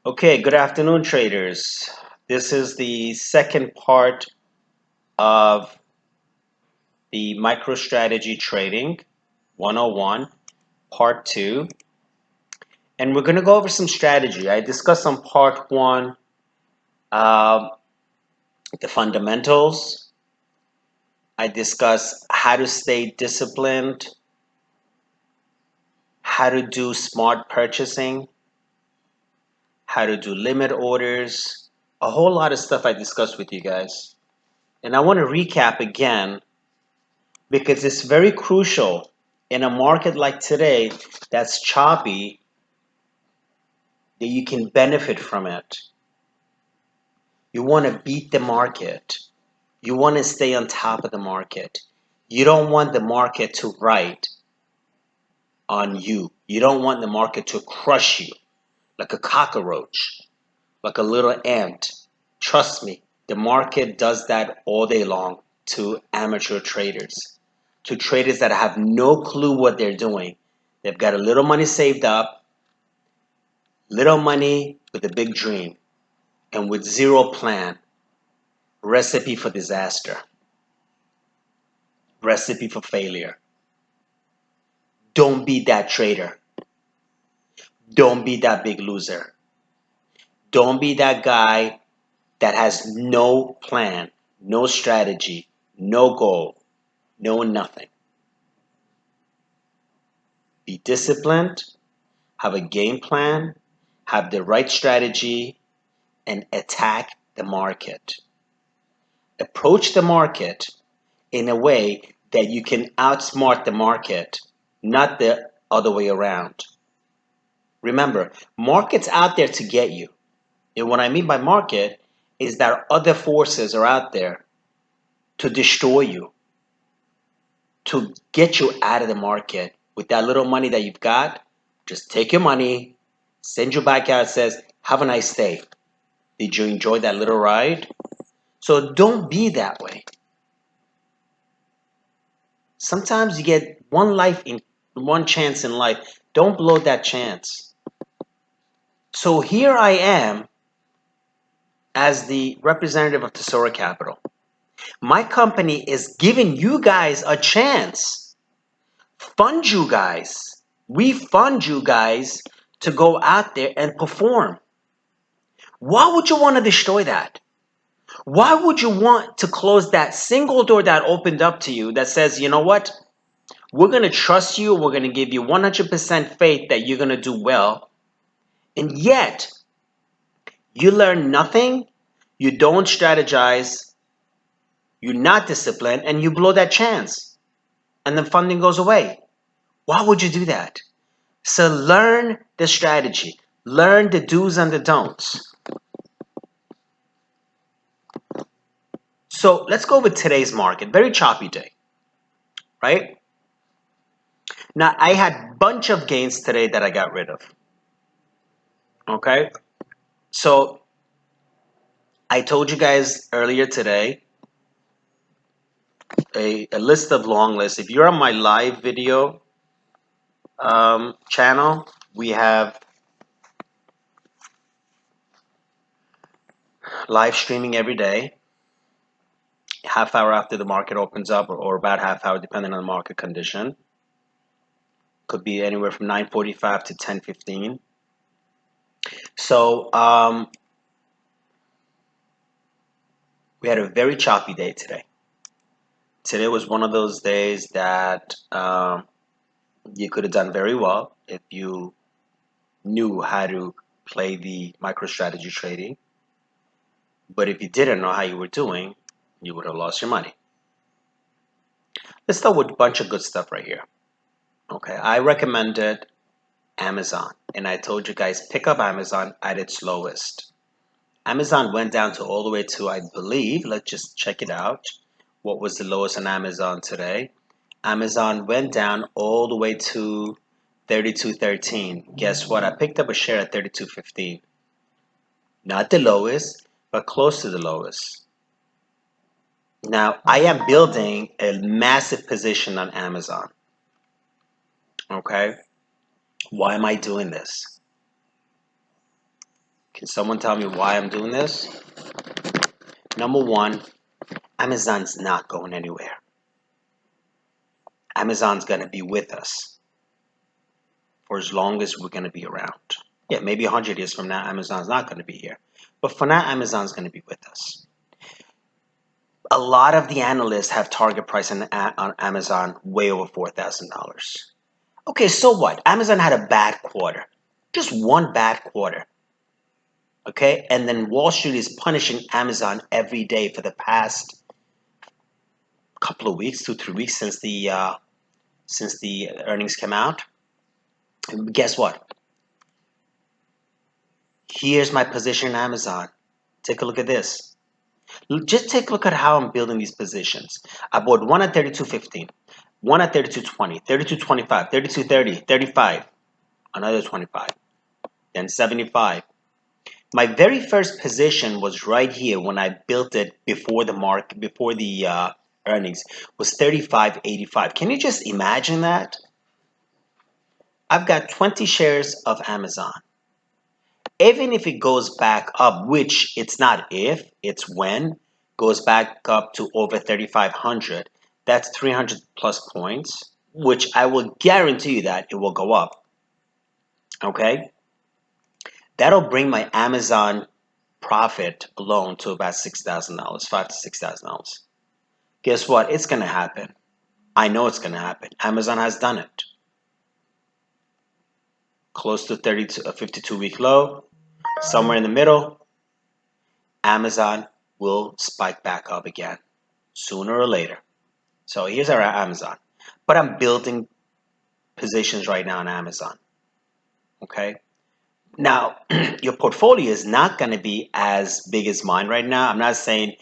Okay, good afternoon, traders. This is the second part of the MicroStrategy Trading 101, Part 2. And we're going to go over some strategy. I discussed on Part 1 uh, the fundamentals. I discussed how to stay disciplined, how to do smart purchasing, how to do limit orders, a whole lot of stuff I discussed with you guys. And I want to recap again because it's very crucial in a market like today that's choppy that you can benefit from it. You want to beat the market. You want to stay on top of the market. You don't want the market to ride on you. You don't want the market to crush you like a cockroach, like a little ant. Trust me, the market does that all day long to amateur traders, to traders that have no clue what they're doing. They've got a little money saved up, little money with a big dream, and with zero plan. Recipe for disaster, recipe for failure. Don't be that trader. Don't be that big loser. Don't be that guy that has no plan, no strategy, no goal, no nothing. Be disciplined, have a game plan, have the right strategy, and attack the market. Approach the market in a way that you can outsmart the market, not the other way around. Remember, market's out there to get you. And what I mean by market is that other forces are out there to destroy you, to get you out of the market. With that little money that you've got, just take your money, send you back out, says, have a nice day. Did you enjoy that little ride? So don't be that way. Sometimes you get one chance in life. Don't blow that chance. So here I am as the representative of Tesoro Capital. My company is giving you guys a chance. Fund you guys. We fund you guys to go out there and perform. Why would you want to destroy that? Why would you want to close that single door that opened up to you that says, you know what? We're going to trust you. We're going to give you 100% faith that you're going to do well. And yet, you learn nothing. You don't strategize. You're not disciplined. And you blow that chance. And then funding goes away. Why would you do that? So learn the strategy. Learn the do's and the don'ts. So let's go with today's market. Very choppy day, right? Now, I had a bunch of gains today that I got rid of. Okay? So I told you guys earlier today a list of long lists. If you're on my live video channel, we have live streaming every day, half hour after the market opens up, or about half hour, depending on the market condition. Could be anywhere from 9:45 to 10:15. So we had a very choppy day today. Today was one of those days that you could have done very well if you knew how to play the MicroStrategy trading. But if you didn't know how you were doing, you would have lost your money. Let's start with a bunch of good stuff right here. Okay, I recommended Amazon, and I told you guys pick up Amazon at its lowest. Amazon went down to all the way to, I believe, let's just check it out. What was the lowest on Amazon today? Amazon went down all the way to 32.13. Guess what? I picked up a share at 32.15. Not the lowest, but close to the lowest. Now, I am building a massive position on Amazon. Okay? Why am I doing this? Can someone tell me why I'm doing this? Number one, Amazon's not going anywhere. Amazon's going to be with us for as long as we're going to be around. Yeah, maybe 100 years from now, Amazon's not going to be here. But for now, Amazon's going to be with us. A lot of the analysts have target price on Amazon way over $4,000. Okay, so what? Amazon had a bad quarter. Just one bad quarter. Okay, and then Wall Street is punishing Amazon every day for the past couple of weeks, 2-3 weeks since the earnings came out. And guess what? Here's my position in Amazon. Take a look at this. Just take a look at how I'm building these positions. I bought one at 32.15, one at 32.20, 32.25, 32.30, 35, another 25, then 75. My very first position was right here when I built it before the market, before the earnings, was 35.85. Can you just imagine that? I've got 20 shares of Amazon. Even if it goes back up, which it's not if, it's when, goes back up to over 3,500, that's 300 plus points, which I will guarantee you that it will go up. Okay? That'll bring my Amazon profit alone to about $6,000, $5,000 to $6,000. Guess what? It's going to happen. I know it's going to happen. Amazon has done it. Close to 32, a 52-week low, somewhere in the middle, Amazon will spike back up again sooner or later. So here's our Amazon. But I'm building positions right now on Amazon. Okay? Now, your portfolio is not going to be as big as mine right now. I'm not saying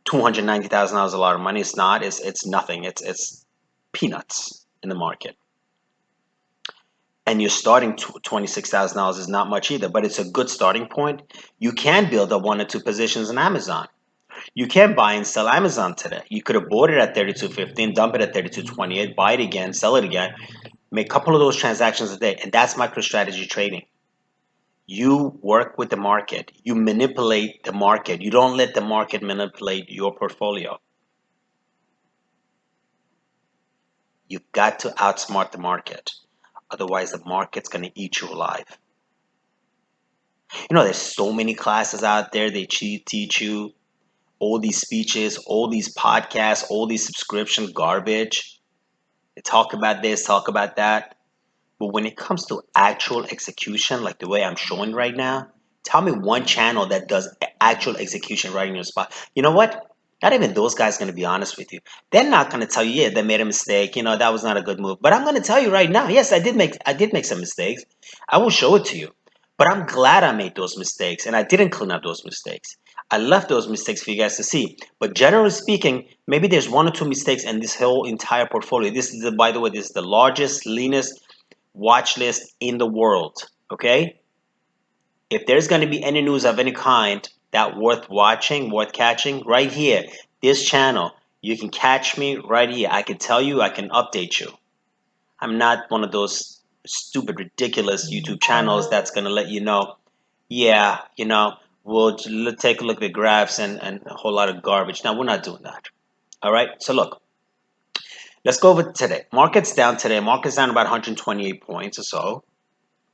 $290,000 is a lot of money. It's not. It's nothing. It's peanuts in the market. And you're starting $26,000 is not much either, but it's a good starting point. You can build up 1 or 2 positions in Amazon. You can buy and sell Amazon today. You could have bought it at 32.15, dump it at 32.28, buy it again, sell it again, make a couple of those transactions a day, and that's MicroStrategy trading. You work with the market. You manipulate the market. You don't let the market manipulate your portfolio. You've got to outsmart the market. Otherwise, the market's going to eat you alive. You know, there's so many classes out there. They teach you all these speeches, all these podcasts, all these subscription garbage. They talk about this, talk about that. But when it comes to actual execution, like the way I'm showing right now, tell me one channel that does actual execution right in your spot. You know what? Not even those guys are going to be honest with you. They're not going to tell you, yeah, they made a mistake. You know, that was not a good move. But I'm going to tell you right now, yes, I did make some mistakes. I will show it to you. But I'm glad I made those mistakes and I didn't clean up those mistakes. I left those mistakes for you guys to see. But generally speaking, maybe there's 1 or 2 mistakes in this whole entire portfolio. This is, by the way, this is the largest, leanest watch list in the world. Okay? If there's going to be any news of any kind that worth watching, worth catching, right here, this channel, you can catch me right here. I can tell you, I can update you. I'm not one of those stupid, ridiculous YouTube channels that's going to let you know, yeah, you know, we'll take a look at the graphs and a whole lot of garbage. Now, we're not doing that. All right? So, look, let's go over today. Market's down today. Market's down about 128 points or so.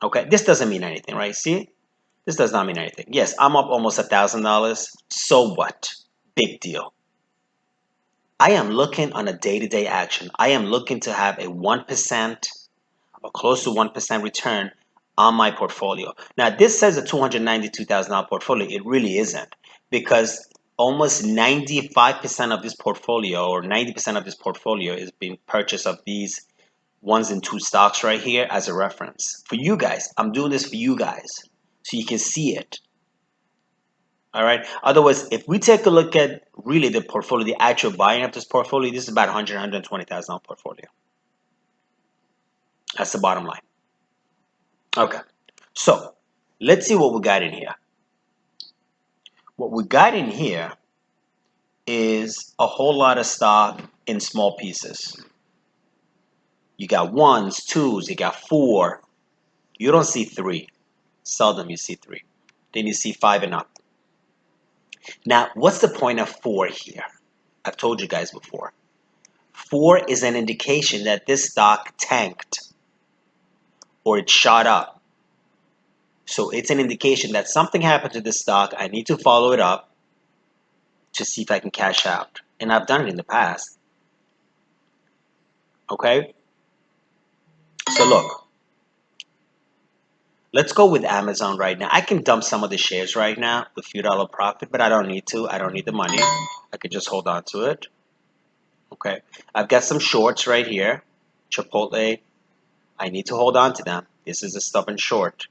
Okay? This doesn't mean anything, right? See? This does not mean anything. Yes, I'm up almost $1,000. So what? Big deal. I am looking on a day-to-day action. I am looking to have a 1% or close to 1% return on my portfolio. Now, this says a $292,000 portfolio. It really isn't, because almost 95% of this portfolio, or 90% of this portfolio, is being purchased of these 1s and 2 stocks right here as a reference. For you guys, I'm doing this for you guys so you can see it. All right. Otherwise, if we take a look at really the portfolio, the actual buying of this portfolio, this is about $120,000 portfolio. That's the bottom line. Okay. So let's see what we got in here. What we got in here is a whole lot of stock in small pieces. You got 1s, 2s, you got 4. You don't see 3. Seldom you see 3. then you see 5 and up. Now, what's the point of 4 here? I've told you guys before. 4 is an indication that this stock tanked or it shot up. So it's an indication that something happened to this stock. I need to follow it up to see if I can cash out. And I've done it in the past. Okay? So look, let's go with Amazon right now. I can dump some of the shares right now with a few dollar profit, but I don't need to. I don't need the money. I could just hold on to it. Okay? I've got some shorts right here. Chipotle. I need to hold on to them. This is a stubborn short.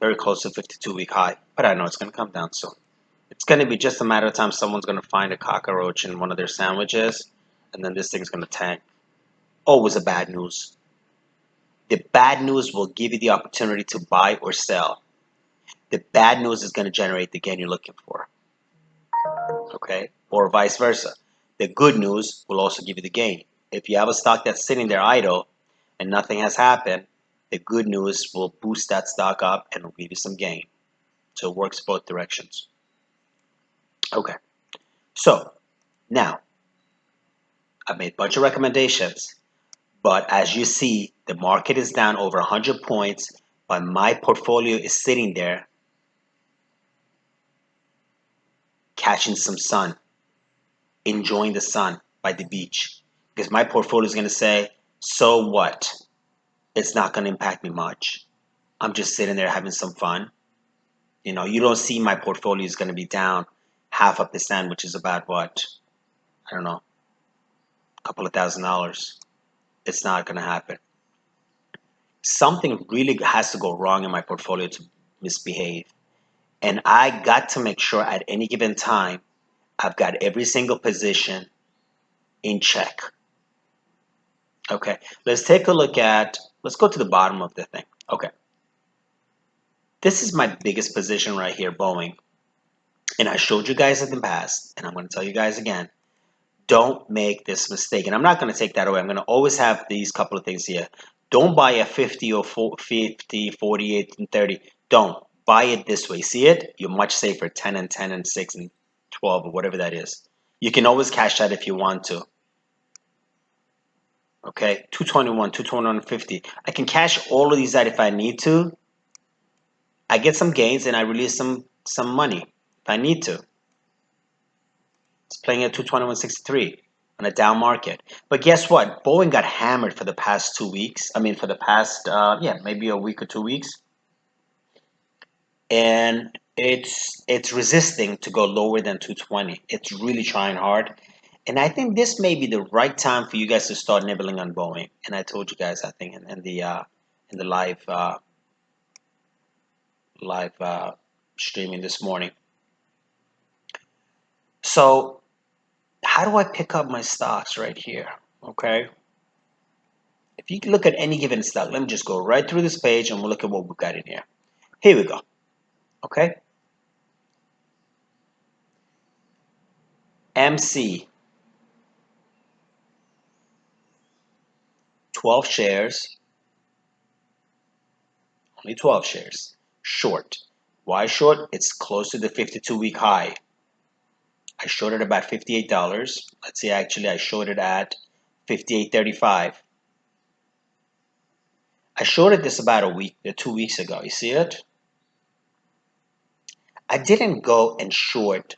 Very close to 52-week high. But I know it's going to come down soon. It's going to be just a matter of time someone's going to find a cockroach in one of their sandwiches, and then this thing's going to tank. Always a bad news. The bad news will give you the opportunity to buy or sell. The bad news is going to generate the gain you're looking for. Okay? Or vice versa. The good news will also give you the gain. If you have a stock that's sitting there idle and nothing has happened, the good news will boost that stock up and will give you some gain. So it works both directions. Okay. So now I've made a bunch of recommendations, but as you see, the market is down over 100 points, but my portfolio is sitting there catching some sun, enjoying the sun by the beach. Because my portfolio is going to say, so what? It's not going to impact me much. I'm just sitting there having some fun. You know, you don't see my portfolio is going to be down 0.5%, which is about what? I don't know, a couple of $1,000. It's not going to happen. Something really has to go wrong in my portfolio to misbehave. And I got to make sure at any given time, I've got every single position in check. Okay, let's take a look at, let's go to the bottom of the thing. Okay, this is my biggest position right here, Boeing. And I showed you guys in the past, and I'm going to tell you guys again, don't make this mistake. And I'm not going to take that away. I'm going to always have these couple of things here. Don't buy a 50 or 50, 48, and 30. Don't. Buy it this way. See it? You're much safer. 10 and 10 and 6 and 12 or whatever that is. You can always cash out if you want to. Okay, 221, 221.50. I can cash all of these out if I need to. I get some gains and I release some money if I need to. It's playing at 221.63 on a down market. But guess what? Boeing got hammered for the past 2 weeks. I mean, for the past, maybe a week or 2 weeks. And it's resisting to go lower than 220. It's really trying hard. And I think this may be the right time for you guys to start nibbling on Boeing. And I told you guys, I think, in the live streaming this morning. So how do I pick up my stocks right here? Okay. If you look at any given stock, let me just go right through this page and we'll look at what we've got in here. Here we go. Okay. MC. 12 shares. Only 12 shares. Short. Why short? It's close to the 52-week high. I shorted about $58. Let's see, actually, I shorted at $58.35. I shorted this about a week, 2 weeks ago. You see it? I didn't go and short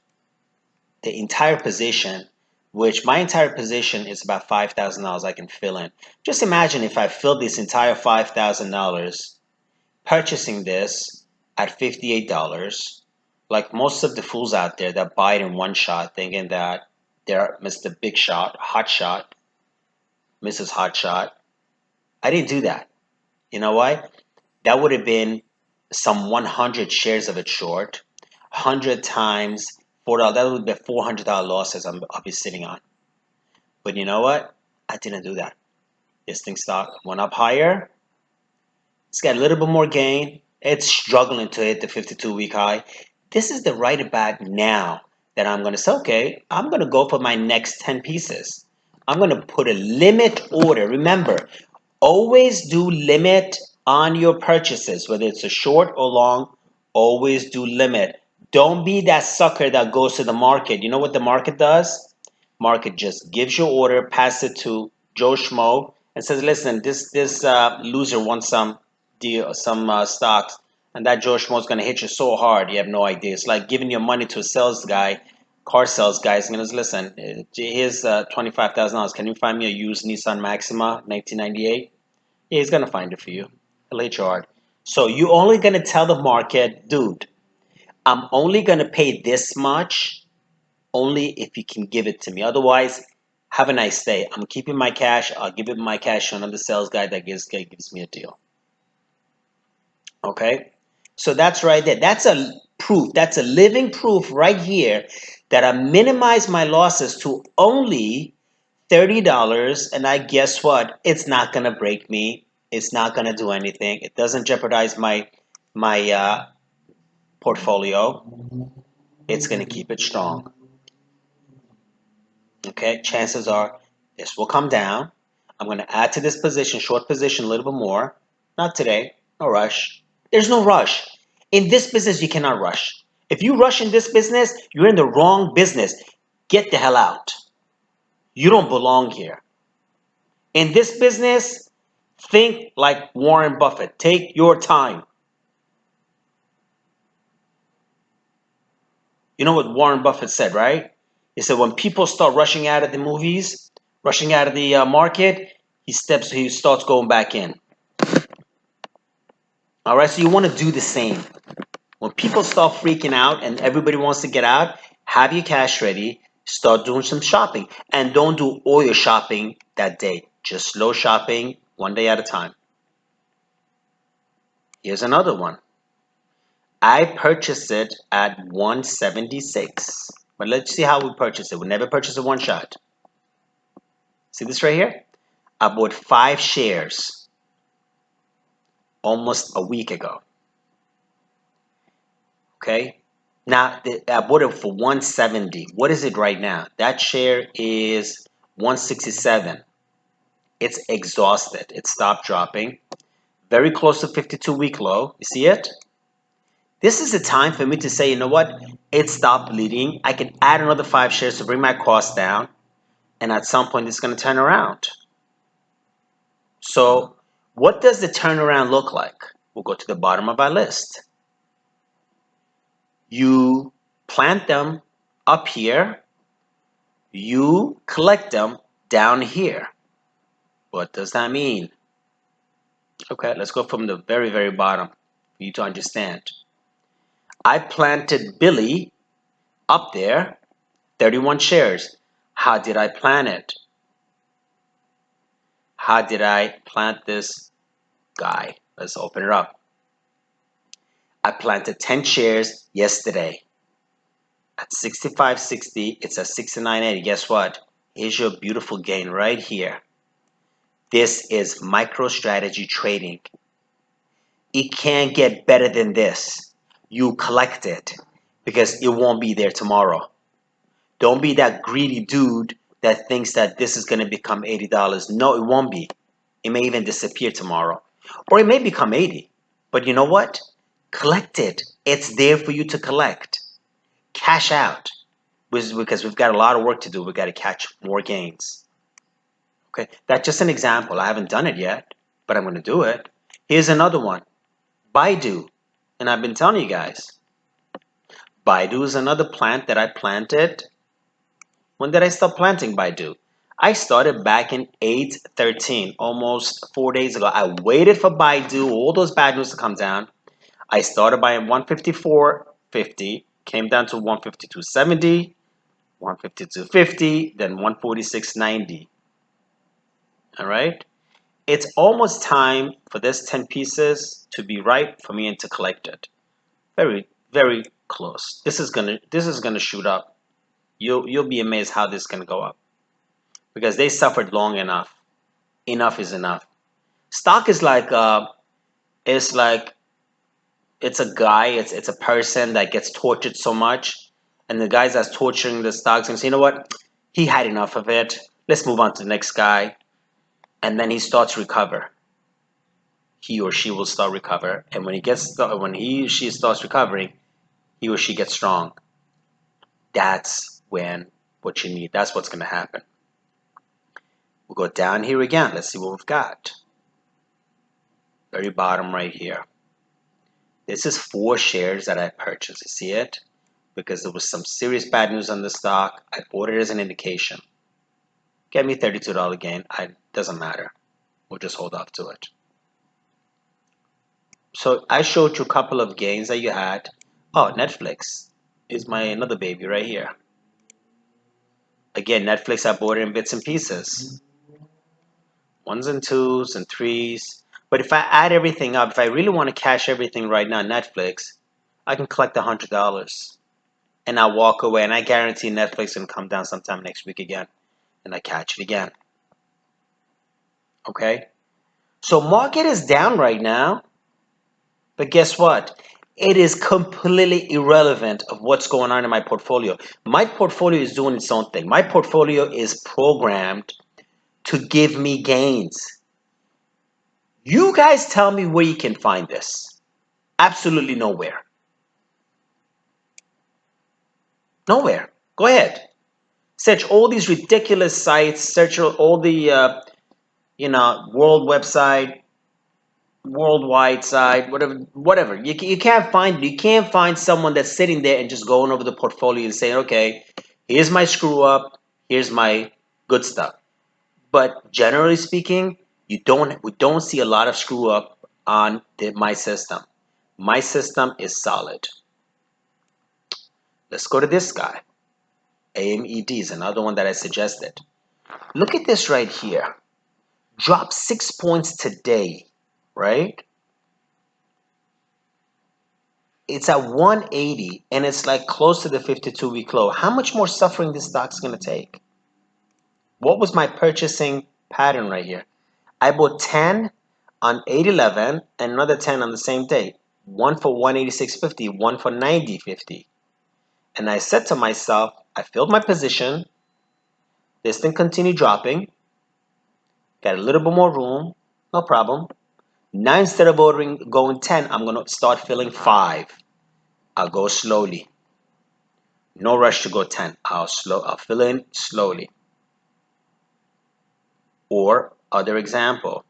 the entire position, which my entire position is about $5,000 I can fill in. Just imagine if I filled this entire $5,000 purchasing this at $58, like most of the fools out there that buy it in one shot thinking that they're Mr. Big Shot, Hot Shot, Mrs. Hot Shot. I didn't do that. You know why? That would have been some 100 shares of it short, 100 times $4. That would be $400 losses I'll be sitting on. But you know what? I didn't do that. This thing stock went up higher. It's got a little bit more gain. It's struggling to hit the 52-week high. This is the right about now that I'm going to say, okay, I'm going to go for my next 10 pieces. I'm going to put a limit order. Remember, always do limit on your purchases, whether it's a short or long. Always do limit. Don't be that sucker that goes to the market. You know what the market does? Market just gives you order, pass it to Joe Schmo, and says, "Listen, this loser wants some deal, some stocks, and that Joe Schmo is going to hit you so hard you have no idea." It's like giving your money to a sales guy, car sales guy. He's going to listen. Here's $25,000. Can you find me a used Nissan Maxima, 1998? Yeah, he's going to find it for you. He'll hit you hard. So you're only going to tell the market, dude, I'm only going to pay this much only if you can give it to me. Otherwise, have a nice day. I'm keeping my cash. I'll give it my cash to another sales guy that gives me a deal. Okay? So that's right there. That's a proof. That's a living proof right here that I minimize my losses to only $30. And I guess what? It's not going to break me. It's not going to do anything. It doesn't jeopardize my portfolio. It's going to keep it strong. Okay, chances are this will come down. I'm going to add to this position, short position, a little bit more. Not today, no rush. There's no rush. In this business, you cannot rush. If you rush in this business, you're in the wrong business. Get the hell out. You don't belong here. In this business, think like Warren Buffett. Take your time. You know what Warren Buffett said, right? He said when people start rushing out of the movies, rushing out of the market, he starts going back in. All right, so you want to do the same. When people start freaking out and everybody wants to get out, have your cash ready, start doing some shopping. And don't do all your shopping that day. Just slow shopping, one day at a time. Here's another one. I purchased it at 176. But let's see how we purchased it. We never purchased it one shot. See this right here? I bought 5 shares almost a week ago. Okay? Now, I bought it for 170. What is it right now? That share is 167. It's exhausted. It stopped dropping. Very close to 52-week low. You see it? This is the time for me to say, you know what? It stopped bleeding. I can add another 5 shares to bring my cost down. And at some point, it's going to turn around. So what does the turnaround look like? We'll go to the bottom of our list. You plant them up here. You collect them down here. What does that mean? Okay, let's go from the very, very bottom for you to understand. I planted Billy up there, 31 shares. How did I plant it? How did I plant this guy? Let's open it up. I planted 10 shares yesterday. At 65.60, it's at 69.80. Guess what? Here's your beautiful gain right here. This is MicroStrategy trading. It can't get better than this. You collect it because it won't be there tomorrow. Don't be that greedy dude that thinks that this is going to become $80. No, it won't be. It may even disappear tomorrow. Or it may become 80. But you know what? Collect it. It's there for you to collect. Cash out. Because we've got a lot of work to do. We've got to catch more gains. Okay, that's just an example. I haven't done it yet, but I'm going to do it. Here's another one. Baidu. And I've been telling you guys. Baidu is another plant that I planted. When did I start planting Baidu? I started back in 8/13, almost 4 days ago. I waited for Baidu, all those bad news to come down. I started buying 154.50, came down to 152.70, 152.50, then 146.90. All right? It's almost time for this 10 pieces to be ripe for me and to collect it. Very, very close. This is gonna shoot up. You'll be amazed how this is gonna go up. Because they suffered long enough. Enough is enough. Stock is like it's a guy, it's a person that gets tortured so much, and the guys that's torturing the stocks and say, you know what, he had enough of it. Let's move on to the next guy, and then he starts to recover. he or she will start recover. And when he or she starts recovering, he or she gets strong. That's when what you need. That's what's going to happen. We'll go down here again. Let's see what we've got. Very bottom right here. This is 4 shares that I purchased. You see it? Because there was some serious bad news on the stock. I bought it as an indication. Get me $32 gain. Doesn't matter. We'll just hold off to it. So I showed you a couple of gains that you had. Oh, Netflix is my another baby right here. Again, Netflix, I bought it in bits and pieces. 1s and 2s and 3s. But if I add everything up, if I really want to cash everything right now, Netflix, I can collect $100. And I walk away, and I guarantee Netflix can come down sometime next week again, and I catch it again. Okay? So market is down right now, but guess what? It is completely irrelevant of what's going on in my portfolio. My portfolio is doing its own thing. My portfolio is programmed to give me gains. You guys tell me where you can find this. Absolutely nowhere. Nowhere. Go ahead. Search all these ridiculous sites. Search all the, world website, worldwide side, whatever. You can't find someone that's sitting there and just going over the portfolio and saying, okay, here's my screw up, here's my good stuff. But generally speaking, we don't see a lot of screw up on my system. My system is solid. Let's go to this guy. AMED is another one that I suggested. Look at this right here. Dropped 6 points today, right? It's at 180 and it's like close to the 52-week low. How much more suffering this stock's going to take? What was my purchasing pattern right here? I bought 10 on 811 and another 10 on the same day. One for 186.50, one for 90.50. And I said to myself, I filled my position. This thing continued dropping. Got a little bit more room. No problem. Now instead of going 10, I'm going to start filling 5. I'll go slowly. No rush to go 10. I'll fill in slowly. Or other example.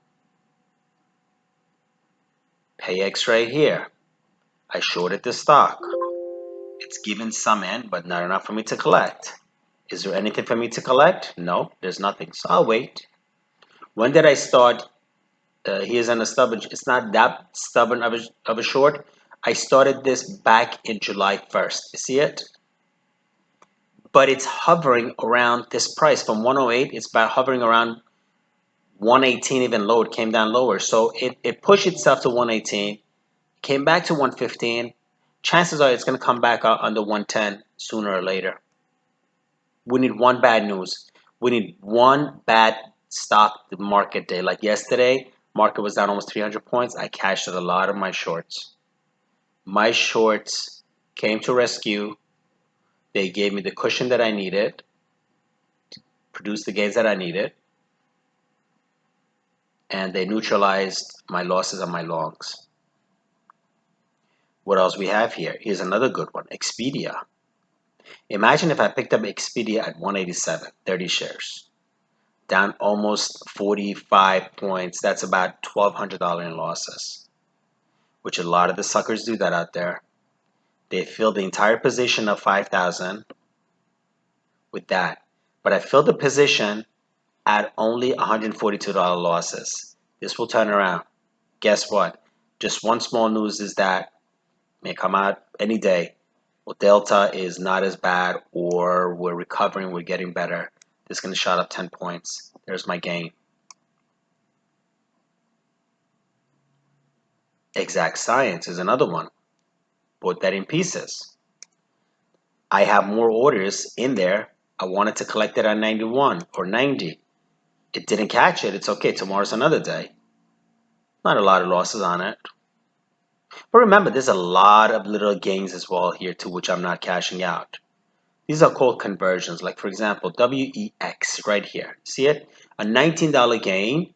PayX right here. I shorted the stock. It's given some in, but not enough for me to collect. Is there anything for me to collect? No, there's nothing. So I'll wait. When did I start? Here's on a stubborn. It's not that stubborn of a short. I started this back in July 1st. You see it? But it's hovering around this price from 108. It's about hovering around 118, even low. It came down lower. So it pushed itself to 118, came back to 115. Chances are it's going to come back out under 110 sooner or later. We need one bad news. We need one bad stock market day. Like yesterday, market was down almost 300 points. I cashed a lot of my shorts. My shorts came to rescue. They gave me the cushion that I needed, produced the gains that I needed, and they neutralized my losses on my longs. What else we have here? Here's another good one, Expedia. Imagine if I picked up Expedia at 187, 30 shares. Down almost 45 points. That's about $1,200 in losses, which a lot of the suckers do that out there. They fill the entire position of 5,000 with that. But I filled the position at only $142 losses. This will turn around. Guess what? Just one small news is that may come out any day. Well, Delta is not as bad, or we're recovering, we're getting better. This is going to shot up 10 points. There's my gain. Exact Science is another one. Bought that in pieces. I have more orders in there. I wanted to collect it at 91 or 90. It didn't catch it. It's okay. Tomorrow's another day. Not a lot of losses on it. But remember, there's a lot of little gains as well here too, which I'm not cashing out. These are called conversions. Like for example, WEX right here. See it? A $19 gain.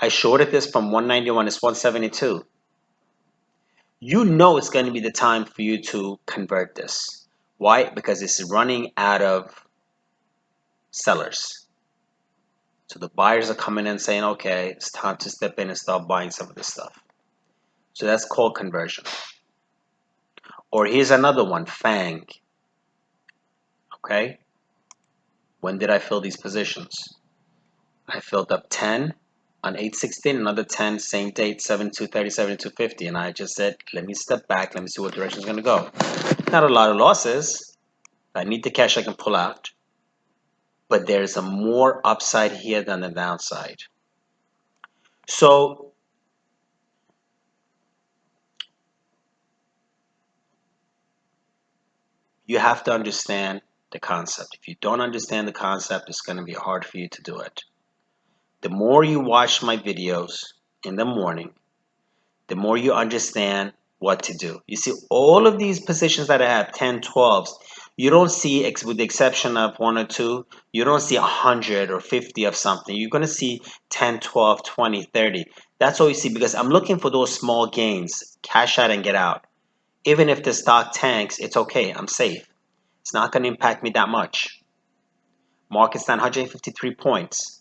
I shorted this from 191, it's 172. You know it's going to be the time for you to convert this. Why? Because it's running out of sellers. So the buyers are coming in saying, okay, it's time to step in and start buying some of this stuff. So that's called conversion. Or here's another one, FANG. Okay. When did I fill these positions? I filled up 10 on 8/16, another 10, same date, 7/230, 7/250. And I just said, let me step back, let me see what direction is going to go. Not a lot of losses. I need the cash I can pull out. But there's a more upside here than the downside. So you have to understand the concept. If you don't understand the concept, it's going to be hard for you to do it. The more you watch my videos in the morning, the more you understand what to do. You see, all of these positions that I have, 10, 12s, you don't see, with the exception of one or two, you don't see 100 or 50 of something. You're going to see 10, 12, 20, 30. That's all you see because I'm looking for those small gains, cash out and get out. Even if the stock tanks, it's okay. I'm safe. It's not going to impact me that much. Market's down 153 points.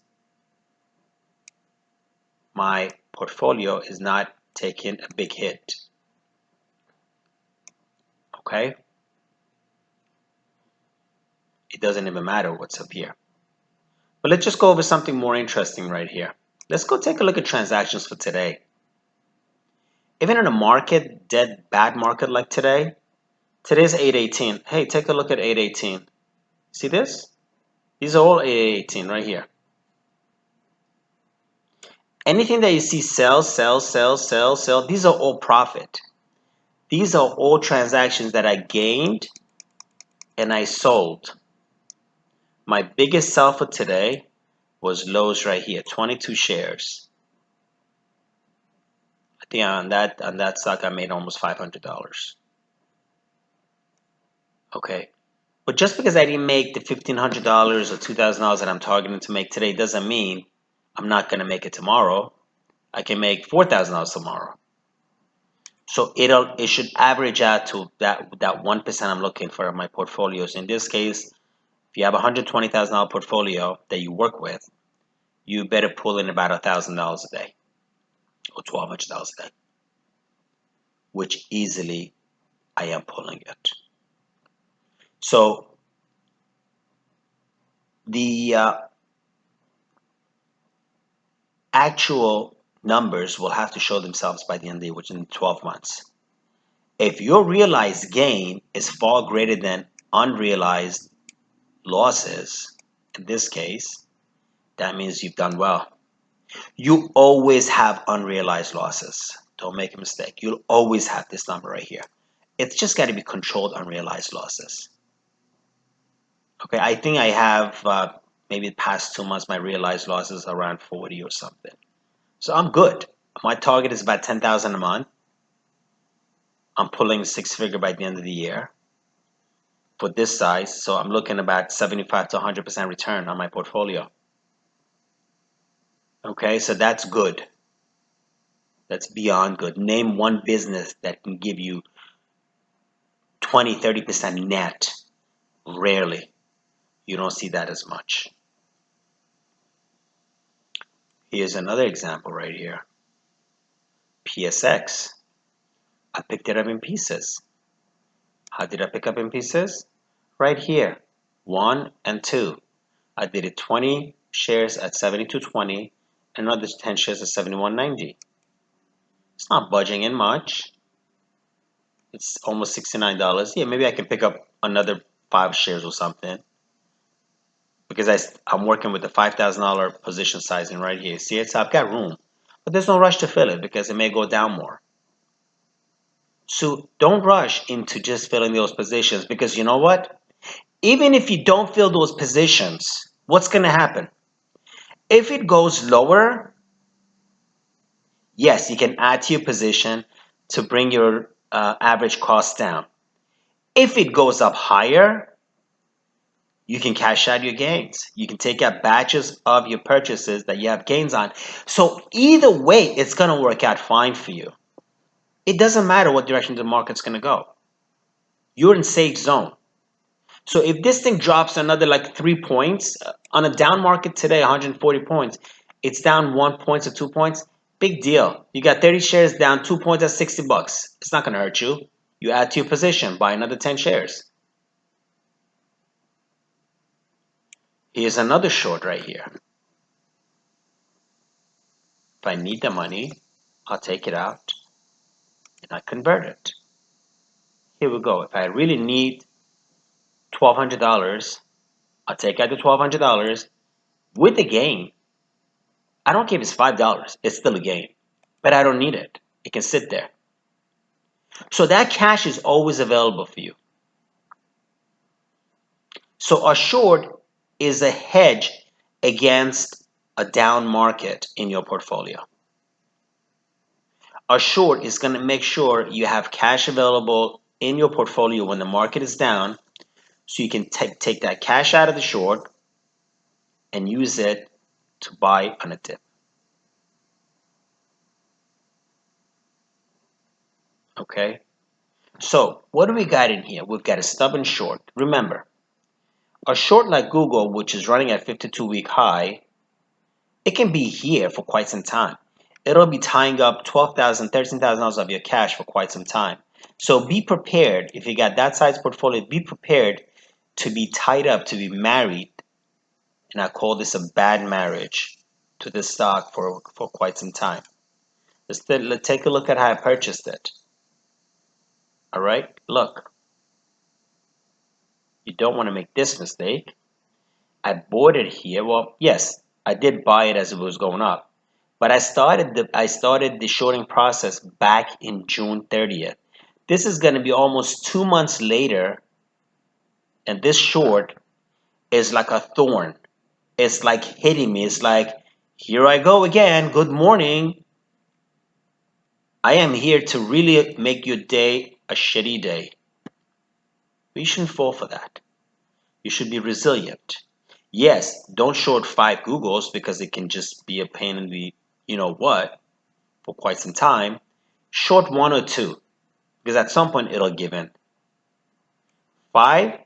My portfolio is not taking a big hit. Okay? It doesn't even matter what's up here. But let's just go over something more interesting right here. Let's go take a look at transactions for today. Even in a market, dead bad market like today, today's 818. Hey, take a look at 818. See this? These are all 818 right here. Anything that you see sell, sell, sell, sell, sell, these are all profit. These are all transactions that I gained and I sold. My biggest sell for today was Lowe's right here, 22 shares. I think on that stock I made almost $500. Okay. But just because I didn't make the $1,500 or $2,000 that I'm targeting to make today doesn't mean I'm not going to make it tomorrow. I can make $4,000 tomorrow. So it should average out to that 1% I'm looking for in my portfolios. In this case, if you have a $120,000 portfolio that you work with, you better pull in about $1,000 a day or $1,200 a day, which easily I am pulling it. So the actual numbers will have to show themselves by the end of the year, which in 12 months. If your realized gain is far greater than unrealized losses, in this case, that means you've done well. You always have unrealized losses. Don't make a mistake. You'll always have this number right here. It's just got to be controlled unrealized losses. Okay, I think I have maybe the past 2 months, my realized losses around 40 or something. So I'm good. My target is about 10,000 a month. I'm pulling 6-figure by the end of the year for this size. So I'm looking about 75 to 100% return on my portfolio. Okay, so that's good. That's beyond good. Name one business that can give you 20, 30% net. Rarely. You don't see that as much. Here's another example right here. PSX. I picked it up in pieces. How did I pick up in pieces? Right here. 1 and 2. I did it 20 shares at 72.20 and another 10 shares at 71.90. It's not budging in much. It's almost $69. Yeah, maybe I can pick up another 5 shares or something because I'm working with the $5,000 position sizing right here. See it? So I've got room. But there's no rush to fill it because it may go down more. So don't rush into just filling those positions because you know what? Even if you don't fill those positions, what's going to happen? If it goes lower, yes, you can add to your position to bring your average cost down. If it goes up higher, You can cash out your gains. You can take out batches of your purchases that you have gains on. So either way, it's going to work out fine for you. It doesn't matter what direction the market's going to go. You're in safe zone. So if this thing drops another like 3 points on a down market today, 140 points, it's down 1 point or 2 points. Big deal. You got 30 shares down 2 points at $60. It's not going to hurt you. You add to your position, buy another 10 shares. Here's another short right here. If I need the money, I'll take it out and I convert it. Here we go. If I really need $1,200, I'll take out the $1,200 with the gain. I don't care if it's $5, it's still a gain, but I don't need it. It can sit there. So that cash is always available for you. So a short is a hedge against a down market in your portfolio. A short is going to make sure you have cash available in your portfolio when the market is down, so you can take that cash out of the short and use it to buy on a dip. Okay? So what do we got in here? We've got a stubborn short. Remember, a short like Google, which is running at 52-week high, it can be here for quite some time. It'll be tying up $12,000, $13,000 of your cash for quite some time. So be prepared. If you got that size portfolio, be prepared to be tied up, to be married. And I call this a bad marriage to this stock for quite some time. Let's take a look at how I purchased it. All right, look. You don't want to make this mistake. I bought it here. Well, yes, I did buy it as it was going up. But I started the shorting process back in June 30th. This is going to be almost 2 months later, and this short is like a thorn. It's like hitting me. It's like, here I go again. Good morning. I am here to really make your day a shitty day. But you shouldn't fall for that. You should be resilient. Yes, don't short 5 Googles because it can just be a pain in the you know what for quite some time. Short 1 or 2 because at some point it'll give in. 5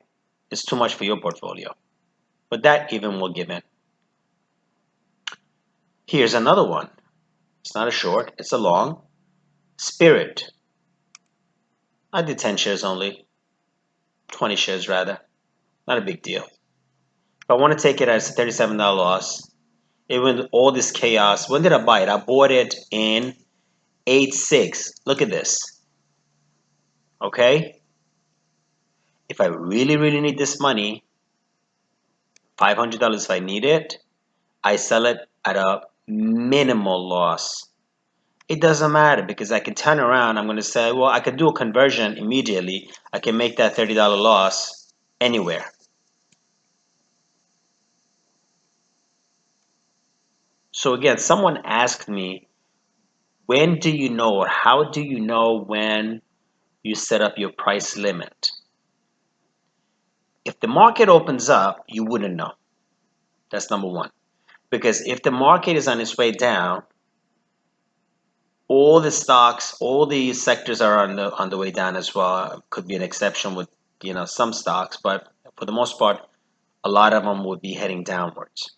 is too much for your portfolio, but that even will give in. Here's another one. It's not a short, it's a long. Spirit. I did 10 shares only, 20 shares rather. Not a big deal. If I want to take it as a $37 loss, even all this chaos, when did I buy it? I bought it in 8.6. Look at this. Okay? If I really, really need this money, $500 if I need it, I sell it at a minimal loss. It doesn't matter because I can turn around. I'm going to say, well, I can do a conversion immediately. I can make that $30 loss anywhere. So again, someone asked me, when do you know or how do you know when you set up your price limit? If the market opens up, you wouldn't know. That's number one. Because if the market is on its way down, all the stocks, all the sectors are on the way down as well. Could be an exception with some stocks, but for the most part, a lot of them would be heading downwards.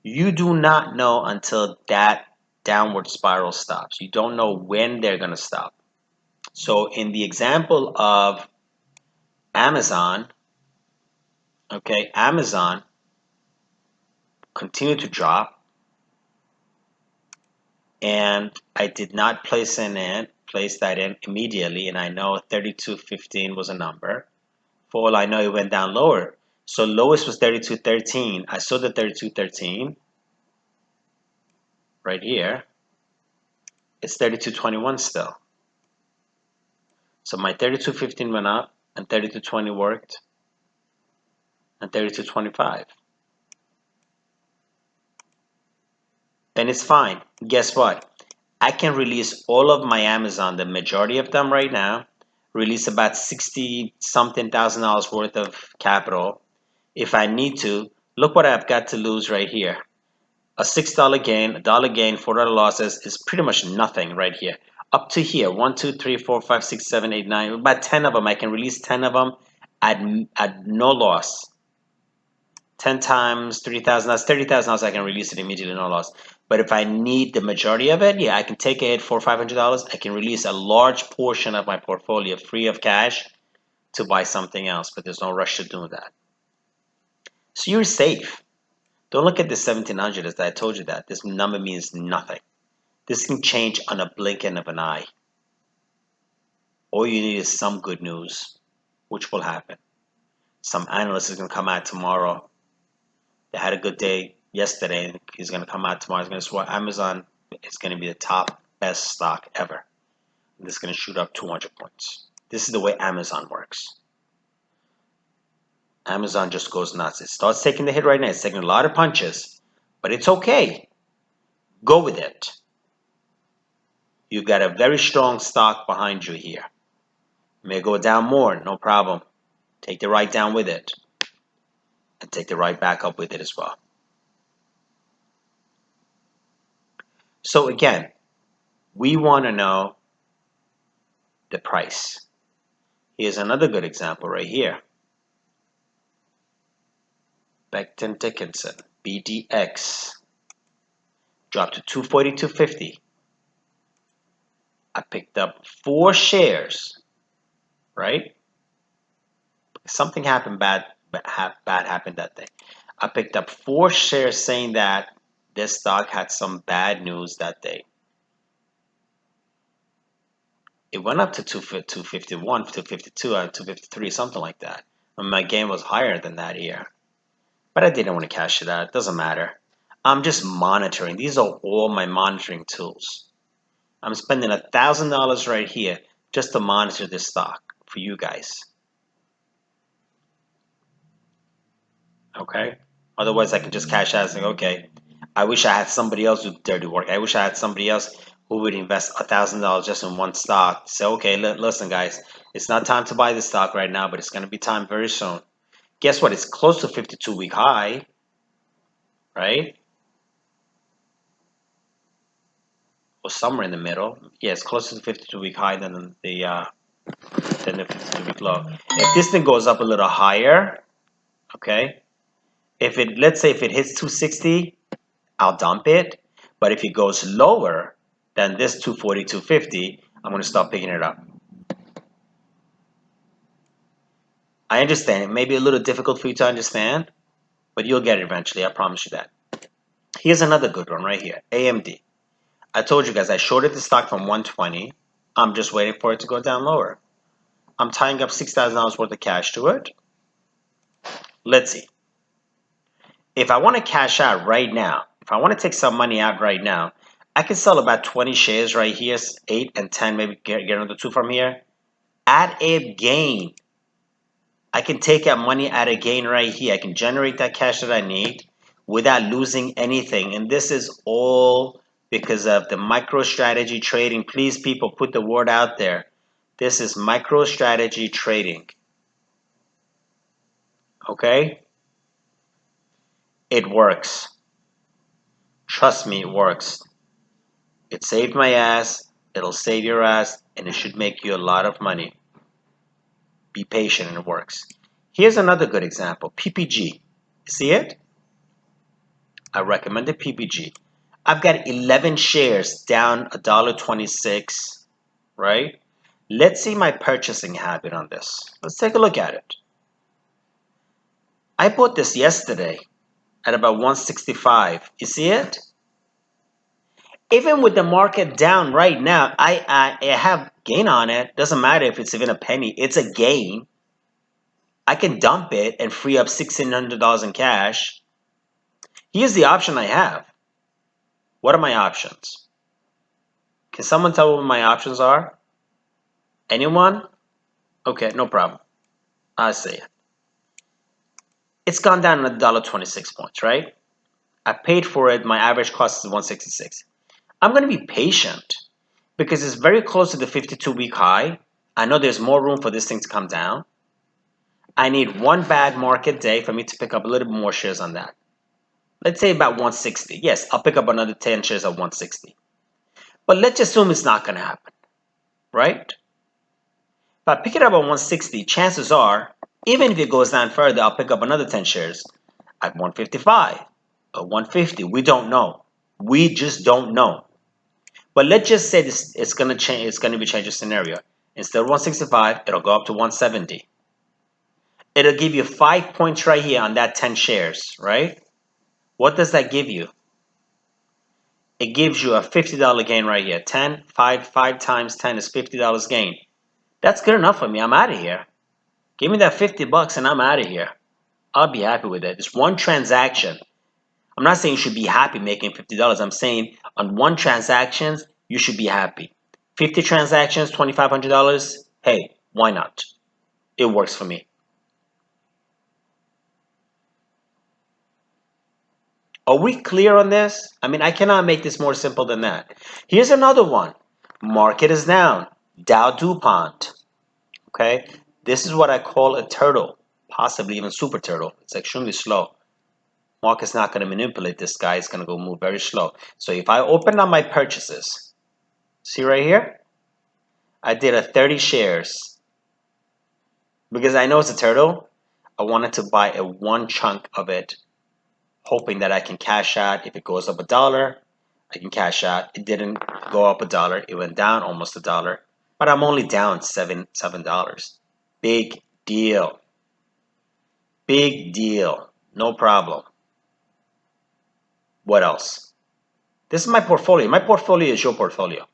You do not know until that downward spiral stops. You don't know when they're going to stop. So in the example of Amazon, okay, Amazon continued to drop, and I did not place that in immediately, and I know 32.15 was a number. For all I know, it went down lower. So lowest was 32.13. I saw the 32.13 right here. It's 32.21 still. So my 32.15 went up, and 32.20 worked, and 32.25. And it's fine. Guess what? I can release all of my Amazon, the majority of them right now, release about 60 something thousand dollars worth of capital, If I need to, look what I've got to lose right here. A $6 gain, a dollar gain, $4 losses is pretty much nothing right here. Up to here, 1, 2, 3, 4, 5, 6, 7, 8, 9, about 10 of them. I can release 10 of them at no loss. 10 times 3,000, that's 30,000 dollars. I can release it immediately, no loss. But if I need the majority of it, yeah, I can take a hit for $500. I can release a large portion of my portfolio free of cash to buy something else, but there's no rush to do that. So you're safe. Don't look at the 1700 as I told you that. This number means nothing. This can change on a blinking of an eye. All you need is some good news, which will happen. Some analyst is going to come out tomorrow. They had a good day yesterday, and he's going to come out tomorrow. He's going to swear Amazon is going to be the top best stock ever. And this is going to shoot up 200 points. This is the way Amazon works. Amazon just goes nuts. It starts taking the hit right now. It's taking a lot of punches, but it's okay. Go with it. You've got a very strong stock behind you here. It may go down more, no problem. Take the right down with it, and take the right back up with it as well. So again, we want to know the price. Here's another good example right here. Becton Dickinson, BDX, dropped to 242.50. I picked up 4 shares, right? Something happened bad happened that day. I picked up 4 shares saying that this stock had some bad news that day. It went up to 251, 252, 253, something like that. And my gain was higher than that here. But I didn't want to cash it out. It doesn't matter. I'm just monitoring. These are all my monitoring tools. I'm spending $1,000 right here just to monitor this stock for you guys. Okay? Otherwise, I can just cash out and say, okay, I wish I had somebody else do dirty work. I wish I had somebody else who would invest $1,000 just in one stock. Say, okay, listen, guys, it's not time to buy this stock right now, but it's going to be time very soon. Guess what? It's close to 52-week high, right? Or somewhere in the middle. Yeah, it's closer to the 52-week high than the 52-week low. If this thing goes up a little higher, okay, let's say if it hits 260, I'll dump it. But if it goes lower than this 240, 250, I'm going to start picking it up. I understand it may be a little difficult for you to understand, but you'll get it eventually. I promise you that. Here's another good one right here, AMD. I told you guys I shorted the stock from 120. I'm just waiting for it to go down lower. I'm tying up $6,000 worth of cash to it. Let's see. If I want to cash out right now, if I want to take some money out right now, I can sell about 20 shares right here, 8 and 10, maybe get another 2 from here. At a gain. I can take out money at a gain right here. I can generate that cash that I need without losing anything. And this is all because of the MicroStrategy trading. Please, people, put the word out there. This is MicroStrategy trading. Okay? It works. Trust me, it works. It saved my ass. It'll save your ass. And it should make you a lot of money. Be patient and it works. Here's another good example. PPG. See it? I recommended PPG. I've got 11 shares down $1.26, right? Let's see my purchasing habit on this. Let's take a look at it. I bought this yesterday at about 165. You see it? Even with the market down right now, I have gain on it. Doesn't matter if it's even a penny. It's a gain. I can dump it and free up $1,600 in cash. Here's the option I have. What are my options? Can someone tell me what my options are? Anyone? Okay, no problem. I see it. It's gone down $1.26 points, right? I paid for it. My average cost is 166. I'm going to be patient because it's very close to the 52-week high. I know there's more room for this thing to come down. I need one bad market day for me to pick up a little bit more shares on that. Let's say about 160. Yes, I'll pick up another 10 shares at 160. But let's assume it's not going to happen, right? If I pick it up at 160, chances are, even if it goes down further, I'll pick up another 10 shares at 155 or 150. We don't know. We just don't know. But let's just say this, it's going to change. It's going to be change of scenario. Instead of 165, it'll go up to 170. It'll give you 5 points right here on that 10 shares, right? What does that give you? It gives you a $50 gain right here. 5 times 10 is $50 gain. That's good enough for me. I'm out of here. Give me that 50 bucks and I'm out of here. I'll be happy with it. It's one transaction. I'm not saying you should be happy making $50. I'm saying on one transaction, you should be happy. 50 transactions, $2,500. Hey, why not? It works for me. Are we clear on this? I mean, I cannot make this more simple than that. Here's another one. Market is down. Dow DuPont. Okay? This is what I call a turtle, possibly even super turtle. It's extremely slow. Market's not going to manipulate this guy. It's going to go move very slow. So if I open up my purchases, see right here? I did a 30 shares. Because I know it's a turtle, I wanted to buy a one chunk of it, hoping that I can cash out. If it goes up $1, I can cash out. It didn't go up $1. It went down almost $1. But I'm only down $7. Big deal. Big deal. No problem. What else? This is my portfolio. My portfolio is your portfolio.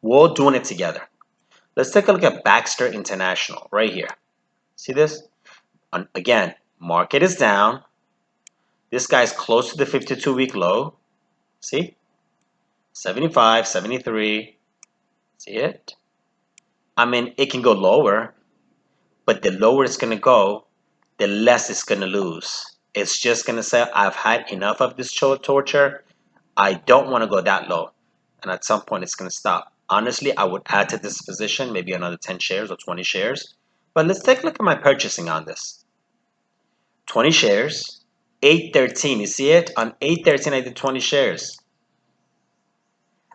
We're all doing it together. Let's take a look at Baxter International right here. See this? Again, market is down. This guy's close to the 52-week low. See? 75, 73. See it? I mean, it can go lower, but the lower it's going to go, the less it's going to lose. It's just going to say, I've had enough of this torture. I don't want to go that low. And at some point, it's going to stop. Honestly, I would add to this position, maybe another 10 shares or 20 shares. But let's take a look at my purchasing on this. 20 shares, 813. You see it? On 813, I did 20 shares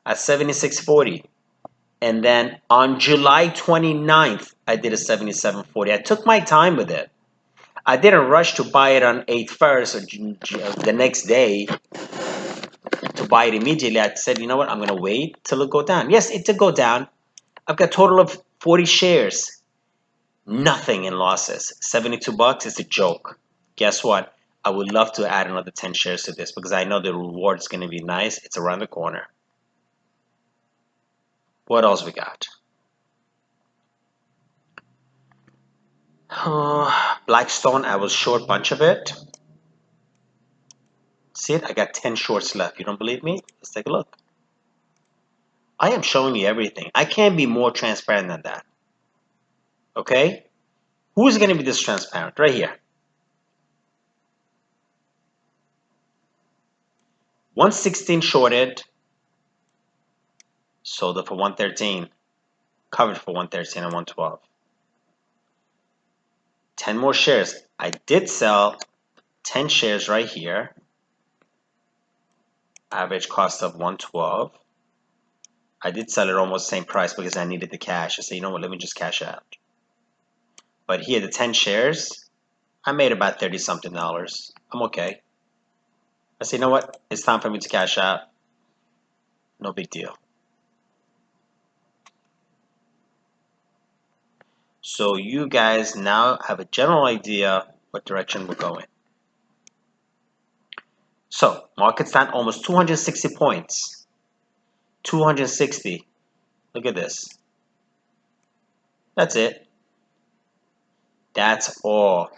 at 76.40. And then on July 29th, I did a 77.40. I took my time with it. I didn't rush to buy it on 8th or the next day to buy it immediately. I said, you know what? I'm going to wait till it go down. Yes, it did go down. I've got a total of 40 shares. Nothing in losses. 72 bucks is a joke. Guess what? I would love to add another 10 shares to this because I know the reward is going to be nice. It's around the corner. What else we got? Blackstone, I was short a bunch of it. See it? I got 10 shorts left. You don't believe me? Let's take a look. I am showing you everything. I can't be more transparent than that. Okay? Who's going to be this transparent? Right here. 116 shorted. Sold it for 113. Covered for 113 and 112. 10 more shares. I did sell 10 shares right here. Average cost of 112. I did sell it almost same price because I needed the cash. I said, you know what, let me just cash out. But here, the 10 shares, I made about 30 something dollars. I'm okay. I said, you know what, it's time for me to cash out. No big deal. So you guys now have a general idea what direction we're going. So market's down almost 260 points. 260. Look at this. That's it. That's all.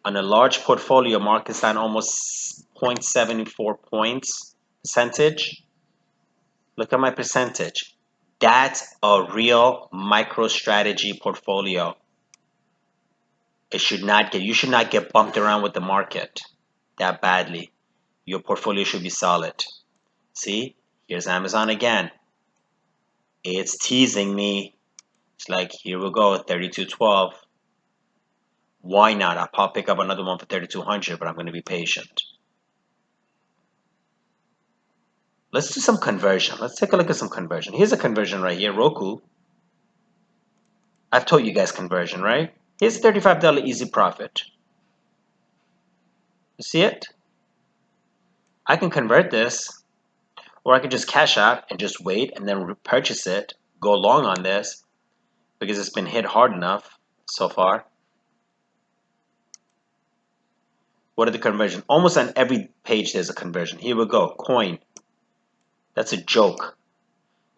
On a large portfolio, market's down almost 0.74 points percentage. Look at my percentage. That's a real MicroStrategy portfolio. You should not get bumped around with the market that badly. Your portfolio should be solid. See, here's Amazon again. It's teasing me. It's like, here we go, 32.12. Why not? I'll probably pick up another one for 3,200, but I'm going to be patient. Let's do some conversion. Let's take a look at some conversion. Here's a conversion right here, Roku. I've told you guys conversion, right? Here's $35 easy profit. You see it? I can convert this, or I can just cash out and just wait and then repurchase it, go long on this, because it's been hit hard enough so far. What are the conversions? Almost on every page there's a conversion. Here we go, coin. That's a joke.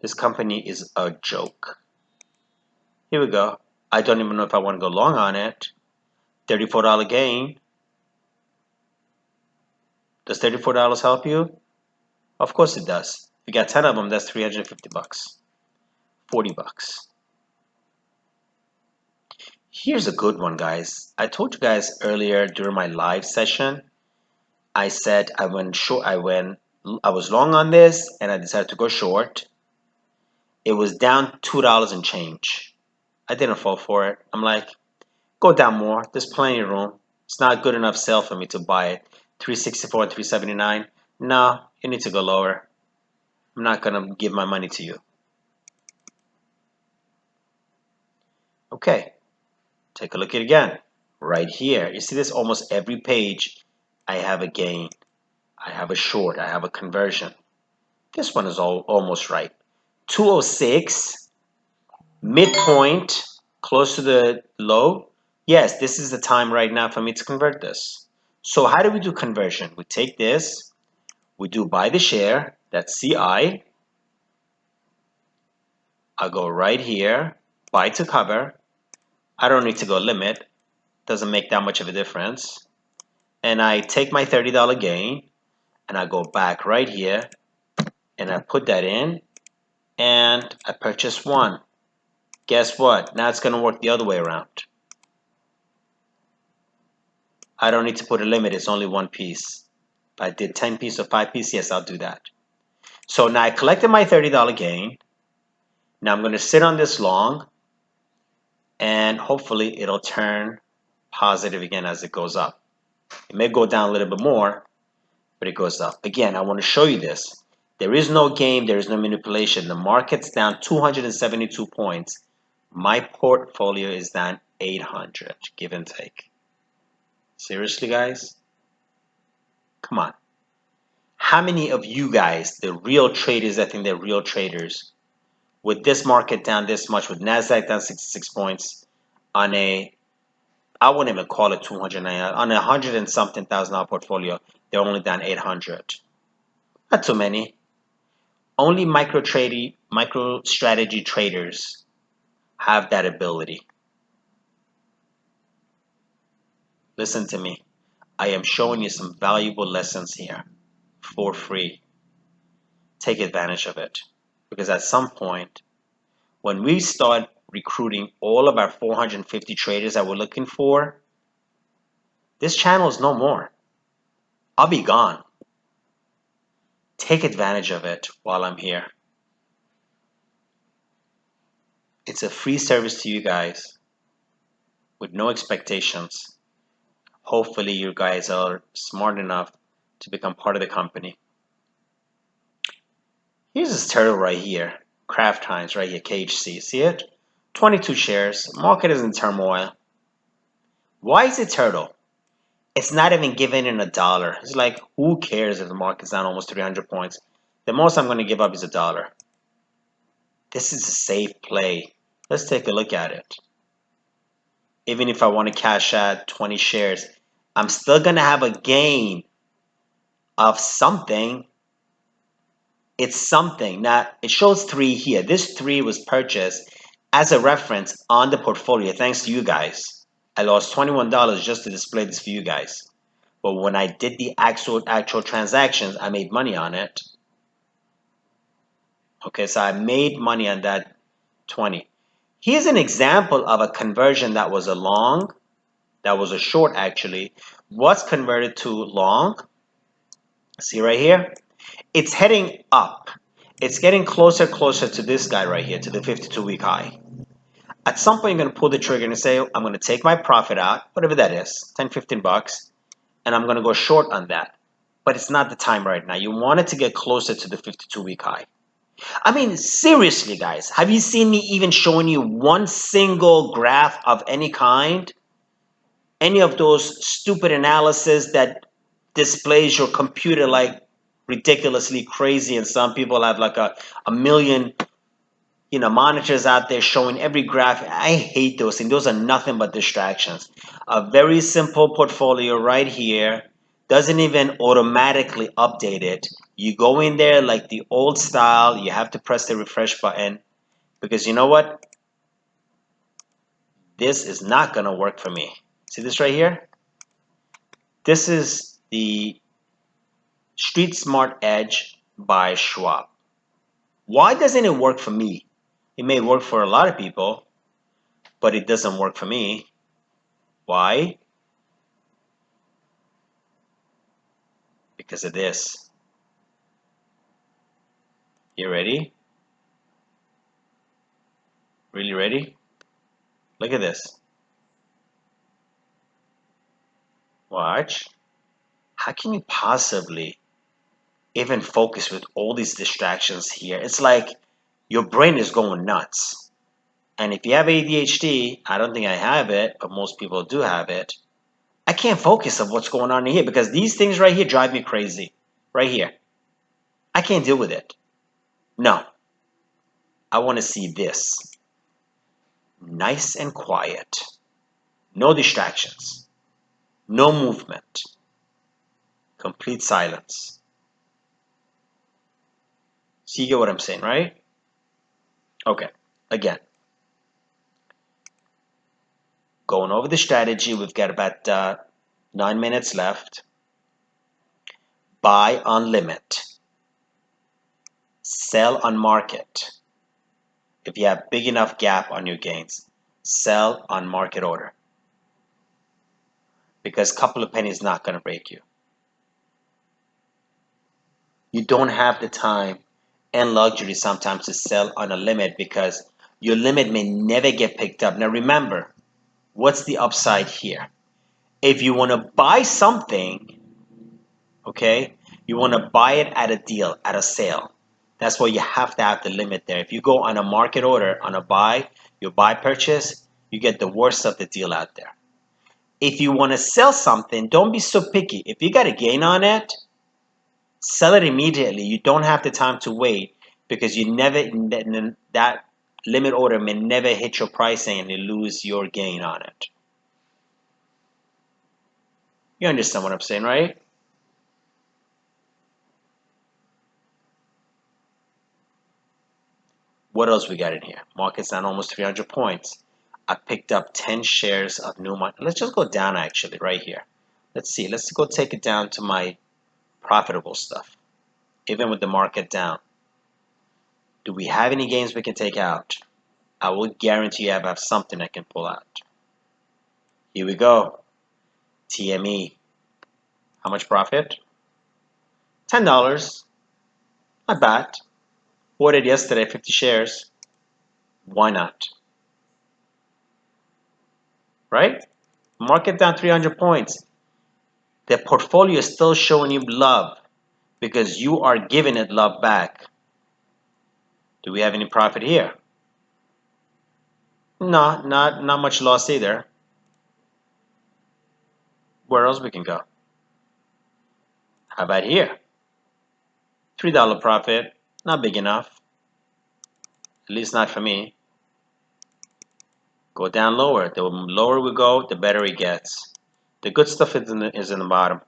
This company is a joke. Here we go. I don't even know if I want to go long on it. $34 gain. Does $34 help you? Of course it does. If you got 10 of them, that's 350 bucks. 40 bucks. Here's a good one, guys. I told you guys earlier during my live session, I said I went short. I was long on this and I decided to go short. It was down $2 and change. I didn't fall for it. I'm like, go down more. There's plenty of room. It's not good enough sell for me to buy it. 364 and 379. No, you need to go lower. I'm not gonna give my money to you. Okay, take a look at it again. Right here, you see this almost every page. I have a gain. I have a short. I have a conversion. This one is almost right. 206, midpoint, close to the low. Yes, this is the time right now for me to convert this. So how do we do conversion? We take this, we do buy the share, that's CI. I'll go right here, buy to cover. I don't need to go limit, doesn't make that much of a difference. And I take my $30 gain and I go back right here and I put that in and I purchase one. Guess what? Now it's going to work the other way around. I don't need to put a limit, it's only one piece. If I did 10 piece or 5 piece, yes, I'll do that. So now I collected my $30 gain. Now I'm going to sit on this long and hopefully it'll turn positive again as it goes up. It may go down a little bit more, but it goes up. Again, I want to show you this. There is no game, there is no manipulation. The market's down 272 points. My portfolio is down 800, give and take. Seriously, guys? Come on. How many of you guys, the real traders that think they're real traders, with this market down this much, with NASDAQ down 66 points, on a, I wouldn't even call it 290, on a 100 and something thousand dollar portfolio, they're only down 800. Not too many. Only MicroStrategy traders have that ability. Listen to me. I am showing you some valuable lessons here for free. Take advantage of it. Because at some point, when we start recruiting all of our 450 traders that we're looking for, this channel is no more. I'll be gone. Take advantage of it while I'm here. It's a free service to you guys with no expectations. Hopefully you guys are smart enough to become part of the company. Here's this turtle right here, Kraft Heinz right here, KHC. See it? 22 shares. Market is in turmoil. Why is it turtle? It's not even giving in $1. It's like, who cares if the market's down almost 300 points? The most I'm going to give up is $1. This is a safe play. Let's take a look at it. Even if I want to cash out 20 shares, I'm still going to have a gain of something. It's something. Now, it shows 3 here. This 3 was purchased as a reference on the portfolio, thanks to you guys. I lost $21 just to display this for you guys. But when I did the actual transactions, I made money on it. Okay, so I made money on that 20. Here's an example of a conversion that was a long, that was a short actually. What's converted to long? See right here? It's heading up. It's getting closer to this guy right here, to the 52-week high. At some point, you're going to pull the trigger and say, I'm going to take my profit out, whatever that is, 10, 15 bucks, and I'm going to go short on that. But it's not the time right now. You want it to get closer to the 52-week high. I mean, seriously, guys, have you seen me even showing you one single graph of any kind? Any of those stupid analysis that displays your computer like ridiculously crazy, and some people have like a million monitors out there showing every graph. I hate those things. Those are nothing but distractions. A very simple portfolio right here doesn't even automatically update it. You go in there like the old style. You have to press the refresh button because you know what? This is not going to work for me. See this right here? This is the Street Smart Edge by Schwab. Why doesn't it work for me? It may work for a lot of people, but it doesn't work for me. Why? Because of this. You ready? Really ready? Look at this. Watch. How can you possibly even focus with all these distractions here? It's like your brain is going nuts. And if you have ADHD, I don't think I have it, but most people do have it. I can't focus on what's going on here because these things right here drive me crazy. Right here. I can't deal with it. No. I want to see this. Nice and quiet. No distractions. No movement. Complete silence. So you get what I'm saying, right? Okay. Again. Going over the strategy. We've got about 9 minutes left. Buy on limit. Sell on market. If you have big enough gap on your gains, sell on market order. Because a couple of pennies is not going to break you. You don't have the time and luxury sometimes to sell on a limit because your limit may never get picked up. Now remember, what's the upside here? If you want to buy something, okay, you want to buy it at a deal, at a sale. That's why you have to have the limit there. If you go on a market order, on a buy, your buy purchase, you get the worst of the deal out there. If you want to sell something, don't be so picky. If you got a gain on it, sell it immediately. You don't have the time to wait because you never, that limit order may never hit your pricing and you lose your gain on it. You understand what I'm saying, right? What else we got in here? Market's down almost 300 points. I picked up 10 shares of new money. Let's just go down actually right here. Let's see. Let's go take it down to my profitable stuff. Even with the market down. Do we have any gains we can take out? I will guarantee you I have something I can pull out. Here we go. TME. How much profit? $10. Not bad. Ordered yesterday, 50 shares. Why not? Right? Market down 300 points. The portfolio is still showing you love because you are giving it love back. Do we have any profit here? No, not much loss either. Where else we can go? How about here? $3 profit. Not big enough. At least not for me. Go down lower. The lower we go, the better it gets. The good stuff is in the bottom.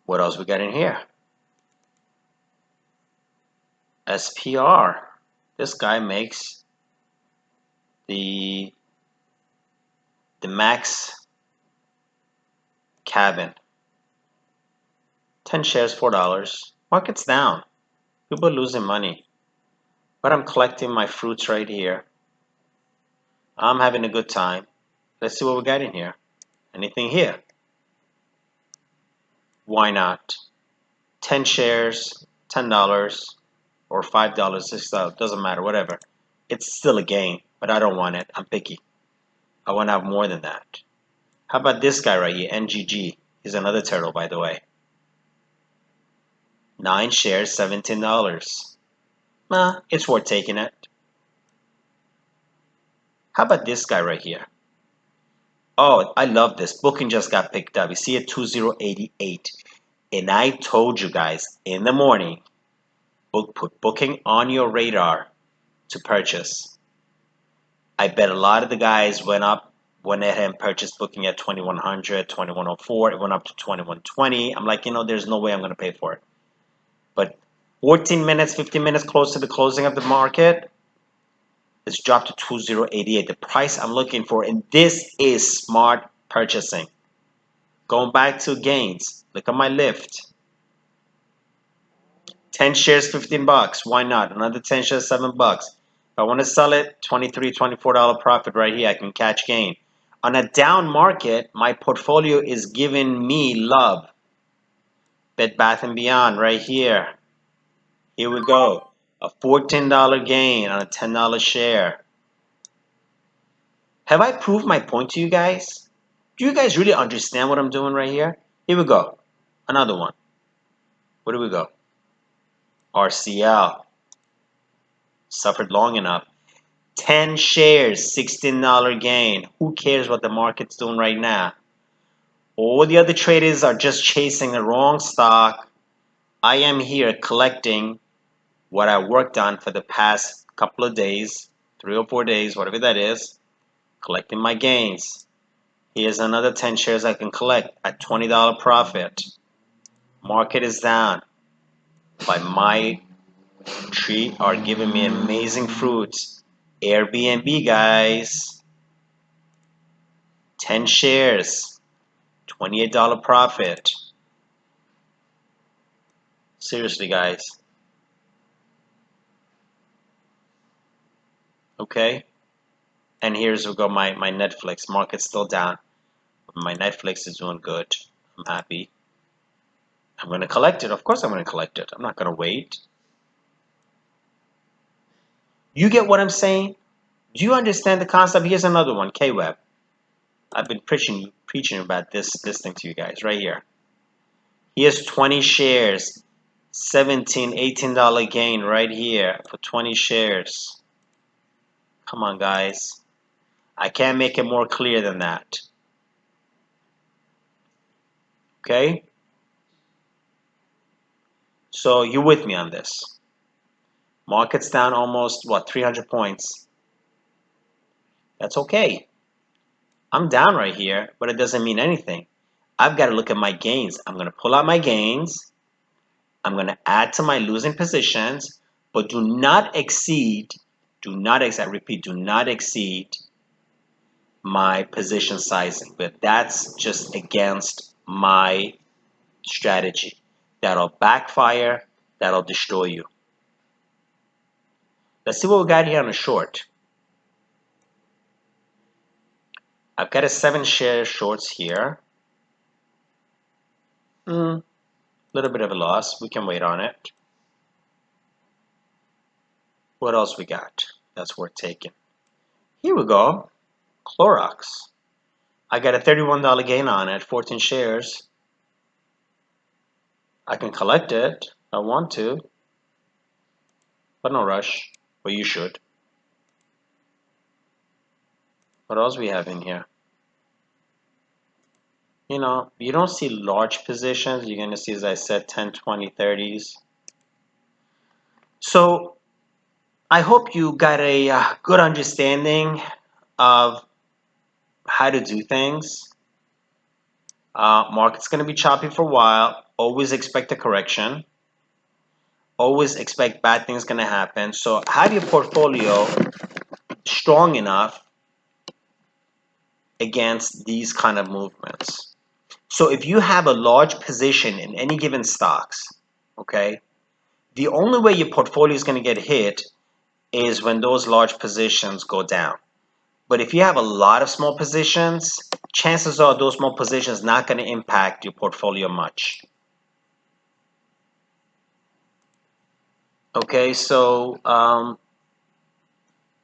What else we got in here? SPR. This guy makes the max cabin. 10 shares, $4. Market's down. People are losing money. But I'm collecting my fruits right here. I'm having a good time. Let's see what we got in here. Anything here? Why not? 10 shares, $10, or $5, $6, doesn't matter, whatever. It's still a gain, but I don't want it. I'm picky. I want to have more than that. How about this guy right here, NGG? He's another turtle, by the way. 9 shares, $17. It's worth taking it. How about this guy right here? Oh, I love this. Booking just got picked up. You see it, 2088. And I told you guys in the morning, put booking on your radar to purchase. I bet a lot of the guys went ahead and purchased booking at 2100, 2104. It went up to 2120. I'm like, there's no way I'm going to pay for it. But 14 minutes, 15 minutes close to the closing of the market, it's dropped to 2088. The price I'm looking for, and this is smart purchasing. Going back to gains, look at my lift. 10 shares, $15. Why not? Another 10 shares, $7. If I want to sell it, $23, $24 profit right here. I can catch gain. On a down market, my portfolio is giving me love. Bed Bath & Beyond right here. Here we go. A $14 gain on a $10 share. Have I proved my point to you guys? Do you guys really understand what I'm doing right here? Here we go. Another one. Where do we go? RCL. Suffered long enough. 10 shares, $16 gain. Who cares what the market's doing right now? All the other traders are just chasing the wrong stock. I am here collecting what I worked on for the past couple of days, 3 or 4 days, whatever that is, collecting my gains. Here's another 10 shares I can collect at $20 profit. Market is down, but my tree are giving me amazing fruits. Airbnb, guys. 10 shares, $28 profit. Seriously, guys. Okay? And here's we go my Netflix. Market's still down. My Netflix is doing good. I'm happy. I'm going to collect it. Of course I'm going to collect it. I'm not going to wait. You get what I'm saying? Do you understand the concept? Here's another one, KWeb. I've been preaching about this thing to you guys right here. Here's 20 shares, $17, $18 gain right here for 20 shares. Come on, guys. I can't make it more clear than that. Okay? So you with me on this? Market's down almost, 300 points. That's okay. I'm down right here, but it doesn't mean anything. I've got to look at my gains. I'm going to pull out my gains. I'm going to add to my losing positions, but do not exceed, I repeat, do not exceed my position sizing. But that's just against my strategy. That'll backfire. That'll destroy you. Let's see what we got here on a short. I've got a 7 share shorts here. Little bit of a loss. We can wait on it. What else we got that's worth taking? Here we go. Clorox. I got a $31 gain on it, 14 shares. I can collect it. I want to. But no rush. But you should. What else we have in here? You don't see large positions. You're going to see, as I said, 10, 20, 30s. So I hope you got a good understanding of how to do things. Market's going to be choppy for a while. Always expect a correction. Always expect bad things going to happen. So have your portfolio strong enough against these kind of movements. So if you have a large position in any given stocks, okay, the only way your portfolio is going to get hit is when those large positions go down. But if you have a lot of small positions, chances are those small positions not going to impact your portfolio much. Okay, so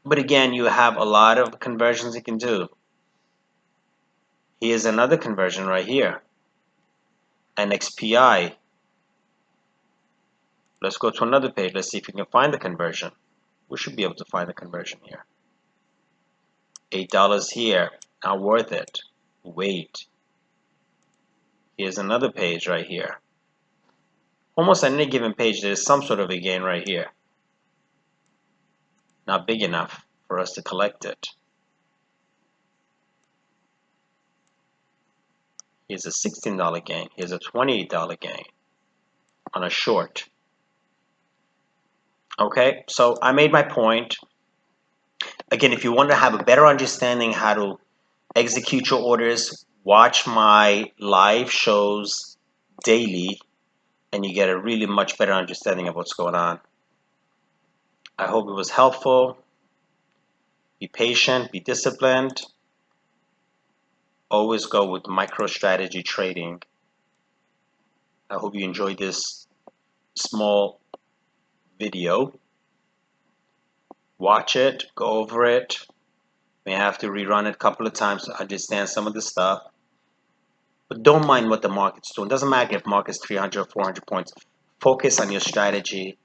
But again, you have a lot of conversions you can do. Here's another conversion right here. NXPI. Let's go to another page. Let's see if we can find the conversion. We should be able to find the conversion here. $8 here. Not worth it. Wait. Here's another page right here. Almost on any given page, there's some sort of a gain right here. Not big enough for us to collect it. Here's a $16 gain. Here's a $28 gain on a short. Okay, so I made my point. Again, if you want to have a better understanding how to execute your orders, watch my live shows daily, and you get a really much better understanding of what's going on. I hope it was helpful. Be patient, be disciplined. Always go with MicroStrategy trading. I hope you enjoyed this small video. Watch it, go over it. May have to rerun it a couple of times to understand some of the stuff. But don't mind what the market's doing. Doesn't matter if market's 300 or 400 points. Focus on your strategy.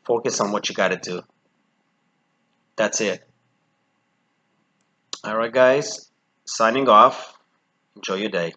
Focus on what you got to do. That's it. All right, guys. Signing off. Enjoy your day.